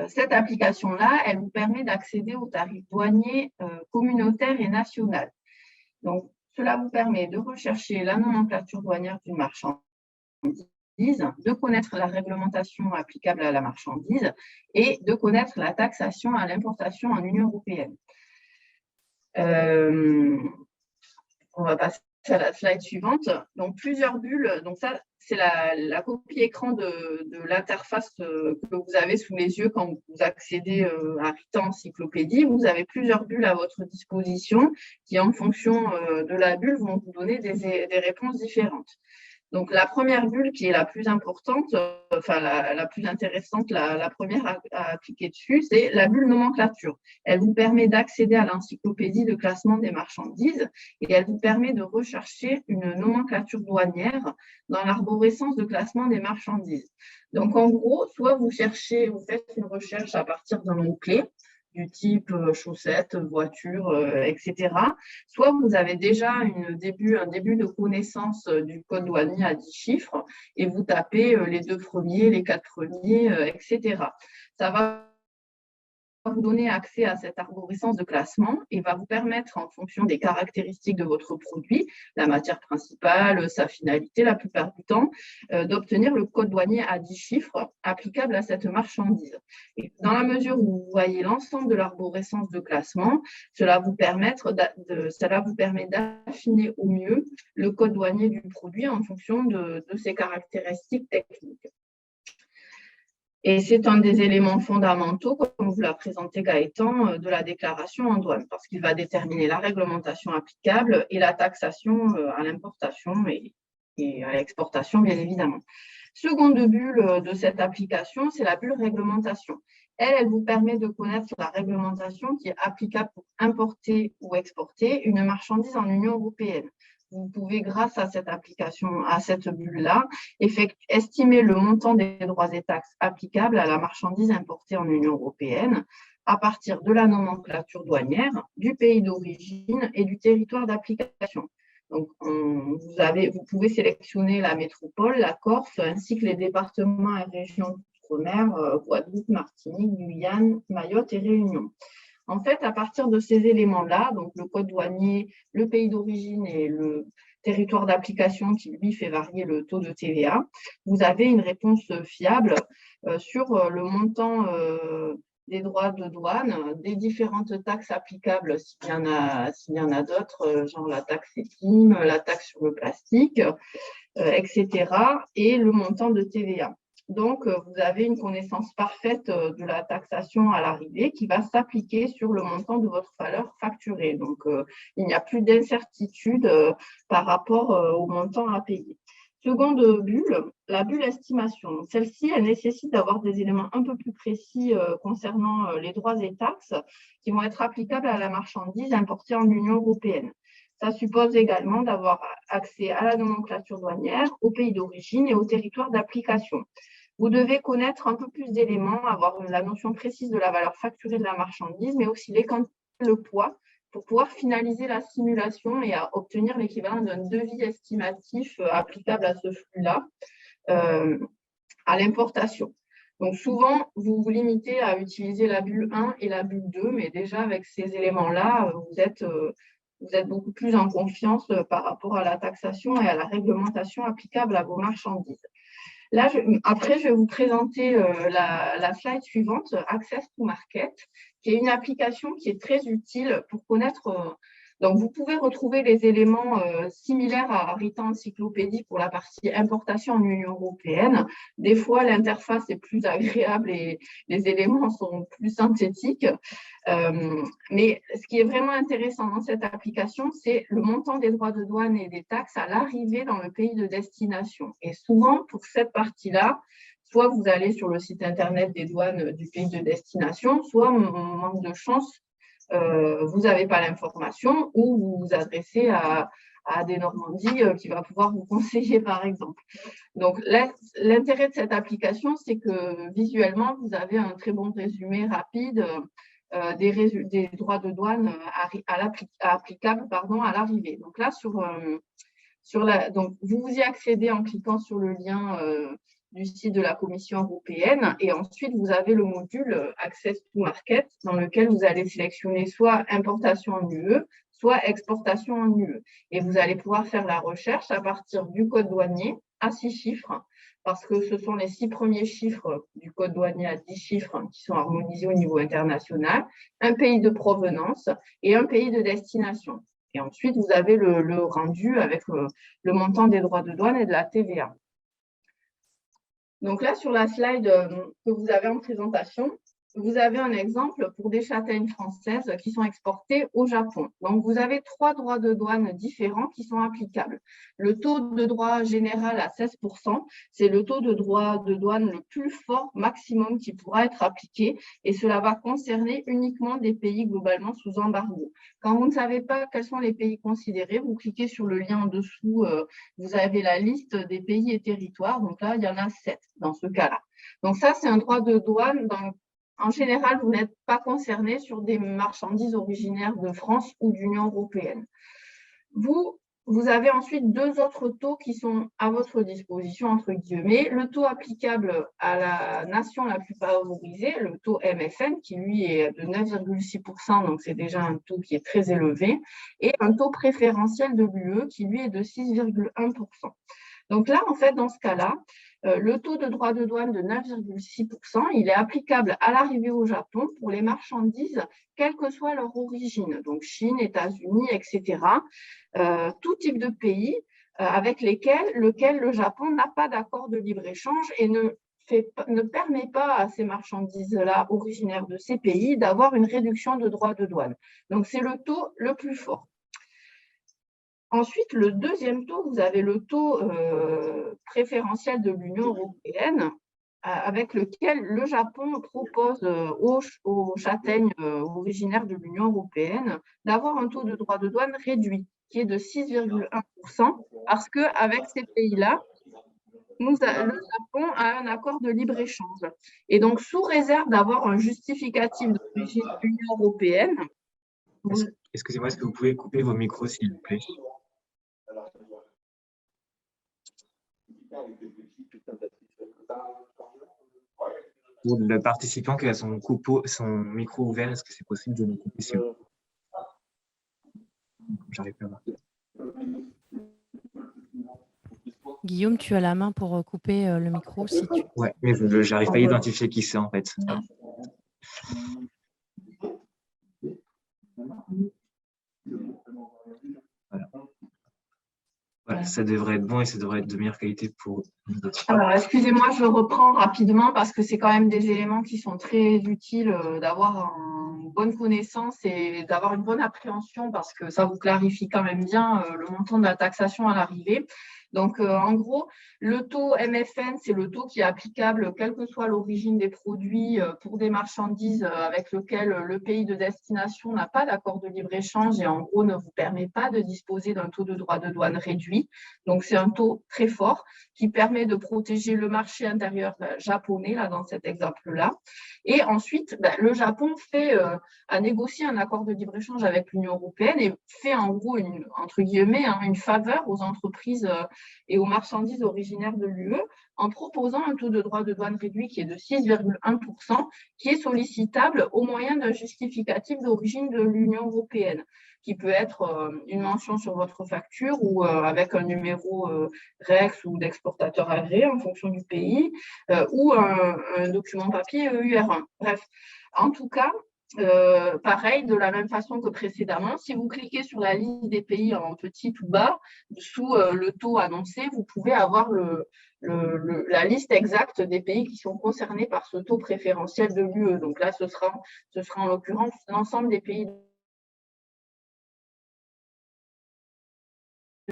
D: Cette application-là, elle vous permet d'accéder aux tarifs douaniers communautaires et nationaux. Donc, cela vous permet de rechercher la nomenclature douanière d'une marchandise, de connaître la réglementation applicable à la marchandise et de connaître la taxation à l'importation en Union européenne. On va passer à la slide suivante. Donc, plusieurs bulles. Donc, ça, c'est la copie écran de l'interface que vous avez sous les yeux quand vous accédez à Rita Encyclopédie. Vous avez plusieurs bulles à votre disposition qui, en fonction de la bulle, vont vous donner des réponses différentes. Donc, la première bulle qui est la plus importante, enfin la plus intéressante, la première à cliquer dessus, c'est la bulle nomenclature. Elle vous permet d'accéder à l'encyclopédie de classement des marchandises et elle vous permet de rechercher une nomenclature douanière dans l'arborescence de classement des marchandises. Donc, en gros, soit vous faites une recherche à partir d'un mot-clé, du type chaussettes, voiture, etc. Soit vous avez déjà un début de connaissance du code douanier à 10 chiffres et vous tapez les 2 premiers, les 4 premiers, etc. Ça va vous donner accès à cette arborescence de classement et va vous permettre, en fonction des caractéristiques de votre produit, la matière principale, sa finalité la plupart du temps, d'obtenir le code douanier à 10 chiffres applicable à cette marchandise. Et dans la mesure où vous voyez l'ensemble de l'arborescence de classement, cela vous permet d'affiner au mieux le code douanier du produit en fonction de ses caractéristiques techniques. Et c'est un des éléments fondamentaux, comme vous l'a présenté Gaëtan, de la déclaration en douane, parce qu'il va déterminer la réglementation applicable et la taxation à l'importation et à l'exportation, bien évidemment. Seconde bulle de cette application, c'est la bulle réglementation. Elle vous permet de connaître la réglementation qui est applicable pour importer ou exporter une marchandise en Union européenne. Vous pouvez, grâce à cette application, à cette bulle-là, estimer le montant des droits et taxes applicables à la marchandise importée en Union européenne à partir de la nomenclature douanière, du pays d'origine et du territoire d'application. Donc, vous pouvez sélectionner la métropole, la Corse, ainsi que les départements et régions d'outre-mer, Guadeloupe, Martinique, Guyane, Mayotte et Réunion. En fait, à partir de ces éléments-là, donc le code douanier, le pays d'origine et le territoire d'application qui, lui, fait varier le taux de TVA, vous avez une réponse fiable sur le montant des droits de douane, des différentes taxes applicables, s'il y en a d'autres, genre la taxe EPIM, la taxe sur le plastique, etc., et le montant de TVA. Donc, vous avez une connaissance parfaite de la taxation à l'arrivée qui va s'appliquer sur le montant de votre valeur facturée. Donc, il n'y a plus d'incertitude par rapport au montant à payer. Seconde bulle, la bulle estimation. Celle-ci, elle nécessite d'avoir des éléments un peu plus précis concernant les droits et taxes qui vont être applicables à la marchandise importée en Union européenne. Ça suppose également d'avoir accès à la nomenclature douanière, au pays d'origine et au territoire d'application. Vous devez connaître un peu plus d'éléments, avoir la notion précise de la valeur facturée de la marchandise, mais aussi les quantités, le poids, pour pouvoir finaliser la simulation et à obtenir l'équivalent d'un devis estimatif applicable à ce flux-là à l'importation. Donc, souvent, vous vous limitez à utiliser la bulle 1 et la bulle 2, mais déjà, avec ces éléments-là, vous êtes beaucoup plus en confiance par rapport à la taxation et à la réglementation applicable à vos marchandises. Là, après, je vais vous présenter la slide suivante, Access to Market, qui est une application qui est très utile pour connaître. Donc, vous pouvez retrouver les éléments similaires à Rita Encyclopédie pour la partie importation en Union européenne. Des fois, l'interface est plus agréable et les éléments sont plus synthétiques. Mais ce qui est vraiment intéressant dans cette application, c'est le montant des droits de douane et des taxes à l'arrivée dans le pays de destination. Et souvent, pour cette partie-là, soit vous allez sur le site internet des douanes du pays de destination, soit, en manque de chance, vous n'avez pas l'information ou vous vous adressez à des Normandies qui va pouvoir vous conseiller, par exemple. Donc, l'intérêt de cette application, c'est que visuellement, vous avez un très bon résumé rapide des droits de douane applicables à l'arrivée. Donc là, donc vous y accédez en cliquant sur le lien du site de la Commission européenne et ensuite vous avez le module Access to Market dans lequel vous allez sélectionner soit importation en UE, soit exportation en UE. Et vous allez pouvoir faire la recherche à partir du code douanier à 6 chiffres parce que ce sont les 6 premiers chiffres du code douanier à 10 chiffres qui sont harmonisés au niveau international, un pays de provenance et un pays de destination. Et ensuite, vous avez le rendu avec le montant des droits de douane et de la TVA. Donc là, sur la slide que vous avez en présentation, vous avez un exemple pour des châtaignes françaises qui sont exportées au Japon. Donc, vous avez 3 droits de douane différents qui sont applicables. Le taux de droit général à 16%, c'est le taux de droit de douane le plus fort maximum qui pourra être appliqué et cela va concerner uniquement des pays globalement sous embargo. Quand vous ne savez pas quels sont les pays considérés, vous cliquez sur le lien en dessous, vous avez la liste des pays et territoires. Donc là, il y en a 7 dans ce cas-là. Donc ça, c'est un droit de douane en général, vous n'êtes pas concerné sur des marchandises originaires de France ou d'Union européenne. Vous avez ensuite 2 autres taux qui sont à votre disposition, entre guillemets. Le taux applicable à la nation la plus favorisée, le taux MFN, qui lui est de 9,6%, donc c'est déjà un taux qui est très élevé, et un taux préférentiel de l'UE, qui lui est de 6,1%. Donc là, en fait, dans ce cas-là, le taux de droit de douane de 9,6%, il est applicable à l'arrivée au Japon pour les marchandises, quelle que soit leur origine, donc Chine, États-Unis, etc. Tout type de pays avec lequel le Japon n'a pas d'accord de libre-échange et ne permet pas à ces marchandises-là originaires de ces pays d'avoir une réduction de droits de douane. Donc, c'est le taux le plus fort. Ensuite, le deuxième taux, vous avez le taux préférentiel de l'Union européenne avec lequel le Japon propose aux châtaignes originaires de l'Union européenne d'avoir un taux de droit de douane réduit, qui est de 6,1%, parce qu'avec ces pays-là, le Japon a un accord de libre-échange. Et donc, sous réserve d'avoir un justificatif d'origine de l'Union européenne…
B: Excusez-moi, est-ce que vous pouvez couper vos micros, s'il vous plaît? Pour le participant qui a son micro ouvert, est-ce que c'est possible de le couper si vous... J'arrive pas à voir.
A: Guillaume, tu as la main pour couper le micro si tu…
B: Ouais, mais je n'arrive pas à identifier qui c'est en fait. Voilà, ça devrait être bon et ça devrait être de meilleure qualité pour nous autres.
D: Alors, excusez-moi, je reprends rapidement parce que c'est quand même des éléments qui sont très utiles d'avoir une bonne connaissance et d'avoir une bonne appréhension parce que ça vous clarifie quand même bien le montant de la taxation à l'arrivée. Donc, en gros, le taux MFN, c'est le taux qui est applicable, quelle que soit l'origine des produits, pour des marchandises avec lesquelles le pays de destination n'a pas d'accord de libre-échange et en gros ne vous permet pas de disposer d'un taux de droit de douane réduit. Donc, c'est un taux très fort qui permet de protéger le marché intérieur japonais, là, dans cet exemple-là. Et ensuite, le Japon a négocié un accord de libre-échange avec l'Union européenne et fait en gros, entre guillemets, une faveur aux entreprises et aux marchandises originaires de l'UE en proposant un taux de droit de douane réduit qui est de 6,1%, qui est sollicitable au moyen d'un justificatif d'origine de l'Union européenne, qui peut être une mention sur votre facture ou avec un numéro REX ou d'exportateur agréé en fonction du pays, ou un document papier UR1. Bref, en tout cas, pareil, de la même façon que précédemment, si vous cliquez sur la liste des pays en petit tout bas, sous le taux annoncé, vous pouvez avoir la liste exacte des pays qui sont concernés par ce taux préférentiel de l'UE. Donc là, ce sera en l'occurrence l'ensemble des pays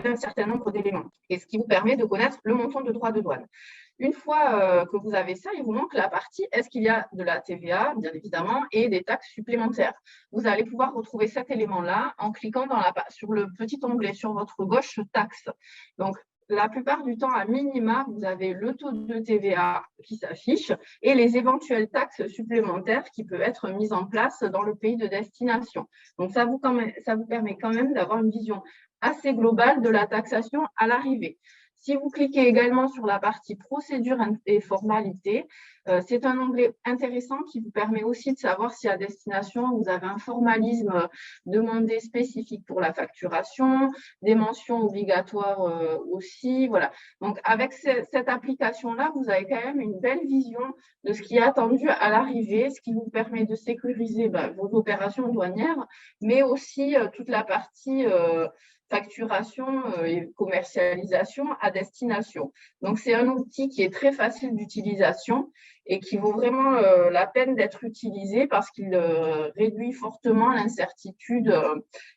D: d'un certain nombre d'éléments, et ce qui vous permet de connaître le montant de droit de douane. Une fois que vous avez ça, il vous manque la partie est-ce qu'il y a de la TVA, bien évidemment, et des taxes supplémentaires. Vous allez pouvoir retrouver cet élément-là en cliquant sur le petit onglet sur votre gauche taxes. Donc, la plupart du temps, à minima, vous avez le taux de TVA qui s'affiche et les éventuelles taxes supplémentaires qui peuvent être mises en place dans le pays de destination. Donc, ça vous permet quand même d'avoir une vision assez globale de la taxation à l'arrivée. Si vous cliquez également sur la partie procédure et formalité, C'est un onglet intéressant qui vous permet aussi de savoir si à destination, vous avez un formalisme demandé spécifique pour la facturation, des mentions obligatoires aussi. Voilà. Donc, avec cette application-là, vous avez quand même une belle vision de ce qui est attendu à l'arrivée, ce qui vous permet de sécuriser vos opérations douanières, mais aussi toute la partie facturation et commercialisation à destination. Donc, c'est un outil qui est très facile d'utilisation et qui vaut vraiment la peine d'être utilisé parce qu'il réduit fortement l'incertitude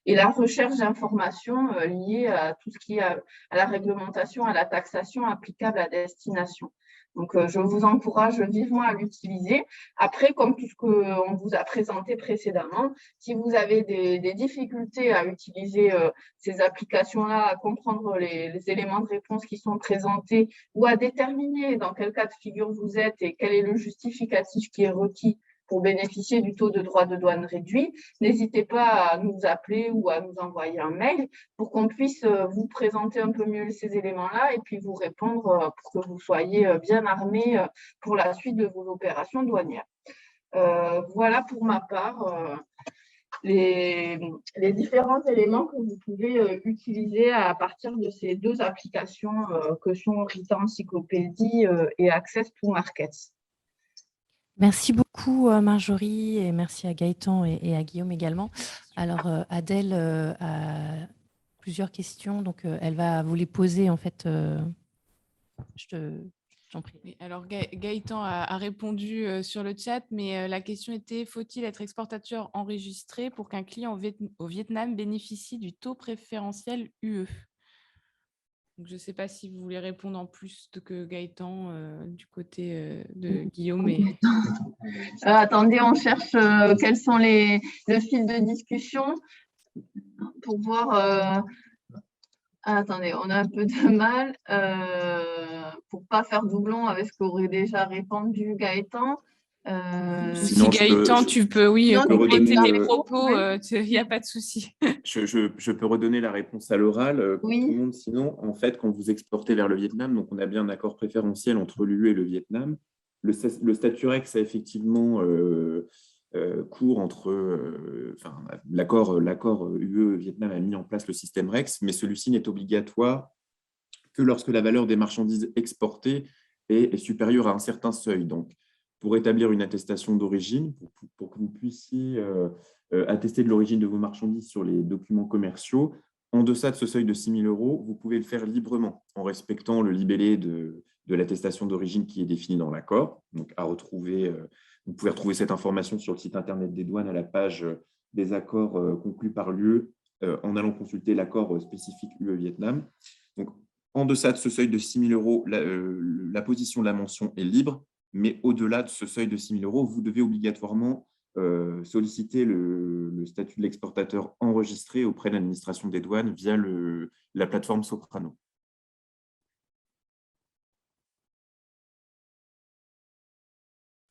D: et la recherche d'informations liées à tout ce qui est à la réglementation, à la taxation applicable à destination. Donc, je vous encourage vivement à l'utiliser. Après, comme tout ce qu'on vous a présenté précédemment, si vous avez des difficultés à utiliser ces applications-là, à comprendre les éléments de réponse qui sont présentés ou à déterminer dans quel cas de figure vous êtes et quel est le justificatif qui est requis pour bénéficier du taux de droit de douane réduit, n'hésitez pas à nous appeler ou à nous envoyer un mail pour qu'on puisse vous présenter un peu mieux ces éléments-là et puis vous répondre pour que vous soyez bien armés pour la suite de vos opérations douanières. Voilà pour ma part les différents éléments que vous pouvez utiliser à partir de ces deux applications que sont Rita Encyclopédie et Access to Markets.
A: Merci beaucoup Marjorie et merci à Gaëtan et à Guillaume également. Alors Adèle a plusieurs questions, donc elle va vous les poser en fait. J'en prie.
E: Oui, alors Gaëtan a répondu sur le chat, mais la question était: faut-il être exportateur enregistré pour qu'un client au Vietnam bénéficie du taux préférentiel UE? Donc, je ne sais pas si vous voulez répondre en plus que Gaëtan du côté de Guillaume.
D: Attendez, on cherche quels sont le fil de discussion pour voir. Attendez, on a un peu de mal pour ne pas faire doublon avec ce qu'aurait déjà répondu Gaëtan.
E: Si Gaëtan, tu peux, compléter tes propos, il n'y a pas de souci.
C: Je peux redonner la réponse à l'oral pour tout le monde. Sinon, en fait, quand vous exportez vers le Vietnam, donc on a bien un accord préférentiel entre l'UE et le Vietnam. Le statut REX a effectivement cours entre… l'accord UE-Vietnam a mis en place le système REX, mais celui-ci n'est obligatoire que lorsque la valeur des marchandises exportées est supérieure à un certain seuil. Donc, pour établir une attestation d'origine, pour que vous puissiez attester de l'origine de vos marchandises sur les documents commerciaux, en deçà de ce seuil de 6 000 €, vous pouvez le faire librement en respectant le libellé de l'attestation d'origine qui est défini dans l'accord. Donc, vous pouvez retrouver cette information sur le site internet des douanes à la page des accords conclus par l'UE en allant consulter l'accord spécifique UE-Vietnam. Donc, en deçà de ce seuil de 6 000 €, la position de la mention est libre. Mais au-delà de ce seuil de 6 000 €, vous devez obligatoirement solliciter le statut de l'exportateur enregistré auprès de l'administration des douanes via la plateforme Soprano.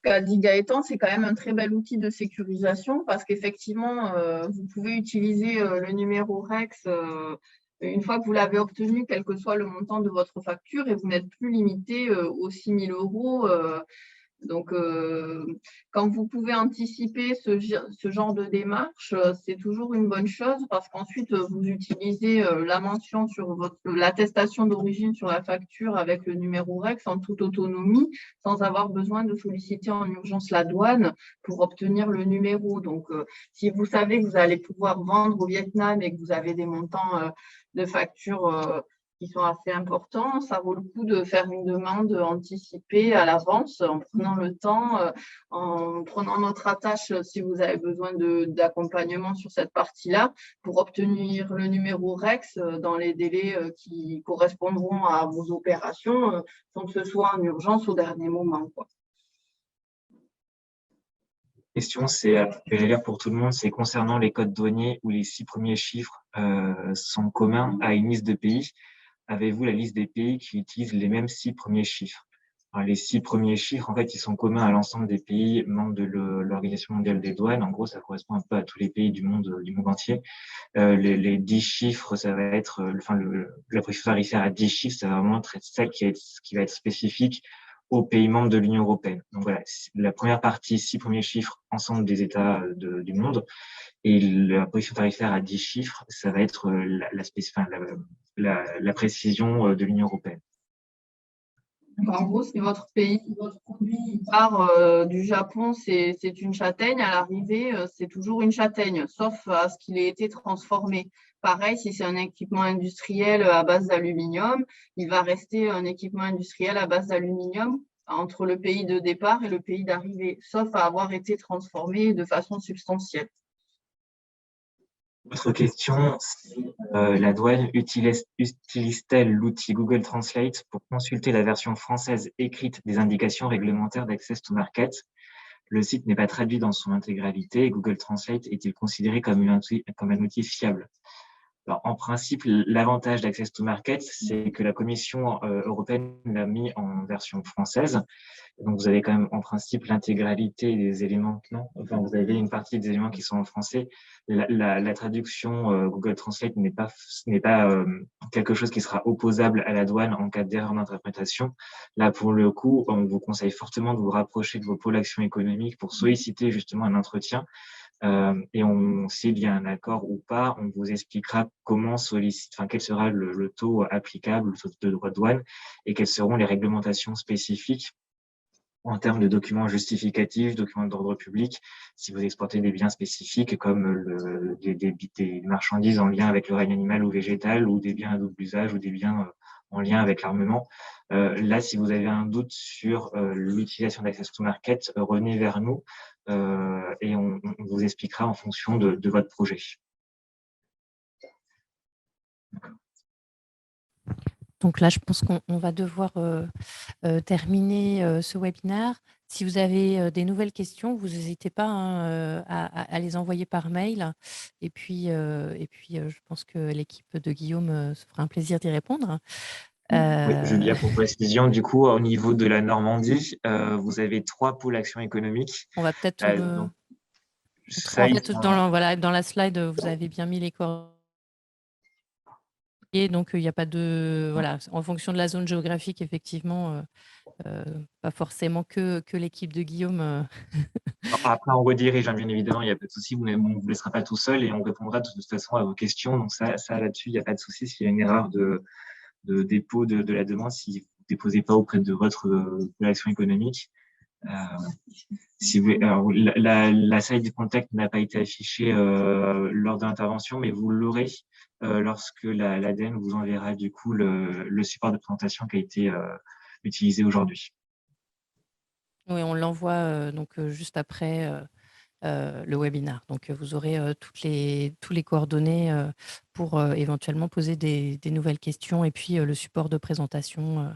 D: Qu'a dit Gaëtan, c'est quand même un très bel outil de sécurisation parce qu'effectivement, vous pouvez utiliser le numéro REX une fois que vous l'avez obtenu, quel que soit le montant de votre facture, et vous n'êtes plus limité aux 6 000 €. Donc, quand vous pouvez anticiper ce genre de démarche, c'est toujours une bonne chose parce qu'ensuite, vous utilisez la mention sur l'attestation d'origine sur la facture avec le numéro REX en toute autonomie, sans avoir besoin de solliciter en urgence la douane pour obtenir le numéro. Donc, si vous savez que vous allez pouvoir vendre au Vietnam et que vous avez des montants de facture qui sont assez importants, ça vaut le coup de faire une demande anticipée à l'avance en prenant le temps, en prenant notre attache si vous avez besoin d'accompagnement sur cette partie-là pour obtenir le numéro REX dans les délais qui correspondront à vos opérations sans que ce soit en urgence au dernier moment, quoi.
B: Question, c'est pour tout le monde, c'est concernant les codes douaniers où les 6 premiers chiffres sont communs à une liste de pays. Avez-vous la liste des pays qui utilisent les mêmes 6 premiers chiffres? Alors, les 6 premiers chiffres, en fait, ils sont communs à l'ensemble des pays membres de l'Organisation mondiale des douanes. En gros, ça correspond un peu à tous les pays du monde entier. Les 10 chiffres, ça va être, la préférence tarifaire à 10 chiffres, ça va vraiment être celle qui va être spécifique aux pays membres de l'Union européenne. Donc voilà, la première partie, 6 premiers chiffres, ensemble des États du monde, et la position tarifaire à 10 chiffres, ça va être la précision de l'Union européenne.
D: En gros, si votre produit part du Japon, c'est une châtaigne, à l'arrivée, c'est toujours une châtaigne, sauf à ce qu'il ait été transformé. Pareil, si c'est un équipement industriel à base d'aluminium, il va rester un équipement industriel à base d'aluminium entre le pays de départ et le pays d'arrivée, sauf à avoir été transformé de façon substantielle.
B: Autre question, la douane utilise-t-elle l'outil Google Translate pour consulter la version française écrite des indications réglementaires d'Access to Market? Le site n'est pas traduit dans son intégralité. Google Translate est-il considéré comme un outil fiable? Alors, en principe, l'avantage d'Access to Market, c'est que la Commission européenne l'a mis en version française. Donc, vous avez quand même en principe l'intégralité des éléments. Non, enfin, vous avez une partie des éléments qui sont en français. La traduction Google Translate n'est pas quelque chose qui sera opposable à la douane en cas d'erreur d'interprétation. Là, pour le coup, on vous conseille fortement de vous rapprocher de vos pôles action économique pour solliciter justement un entretien. Et s'il y a un accord ou pas, on vous expliquera quel sera le taux applicable, le taux de droit de douane, et quelles seront les réglementations spécifiques en termes de documents justificatifs, documents d'ordre public, si vous exportez des biens spécifiques comme des marchandises en lien avec le règne animal ou végétal, ou des biens à double usage, ou des biens en lien avec l'armement. Là, si vous avez un doute sur l'utilisation d'Access to Market, revenez vers nous et on vous expliquera en fonction de votre projet.
A: Donc là, je pense qu'on va devoir terminer ce webinaire. Si vous avez des nouvelles questions, vous n'hésitez pas à les envoyer par mail. Et puis, je pense que l'équipe de Guillaume se fera un plaisir d'y répondre.
B: Oui, Julia, pour précision, du coup, au niveau de la Normandie, vous avez 3 pôles action économique.
A: On va peut-être
B: Donc,
A: en fait, dans la slide, vous avez bien mis les coordonnées. Et donc, il n'y a pas de… Voilà, en fonction de la zone géographique, effectivement, pas forcément que l'équipe de Guillaume.
B: Après, on redirige, bien évidemment, il n'y a pas de souci. On ne vous laissera pas tout seul et on répondra de toute façon à vos questions. Donc, ça là-dessus, il n'y a pas de souci. S'il y a une erreur de dépôt de la demande, si vous ne déposez pas auprès de votre action économique. Si vous, alors, la slide du contact n'a pas été affichée lors de l'intervention, mais vous l'aurez lorsque l'ADEME vous enverra du coup le support de présentation qui a été utilisé aujourd'hui.
A: Oui, on l'envoie donc juste après le webinaire. Donc, vous aurez tous les coordonnées pour éventuellement poser des nouvelles questions et puis le support de présentation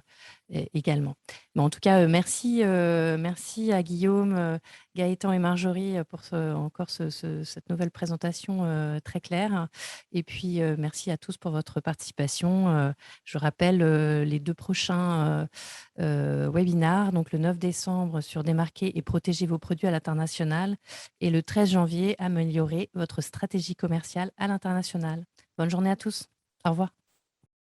A: également. Mais en tout cas, merci à Guillaume, Gaëtan et Marjorie pour cette nouvelle présentation très claire. Et puis, merci à tous pour votre participation. Je rappelle les 2 prochains webinaires, donc le 9 décembre sur démarquer et protéger vos produits à l'international et le 13 janvier, améliorer votre stratégie commerciale à l'international. Bonne journée à tous. Au revoir.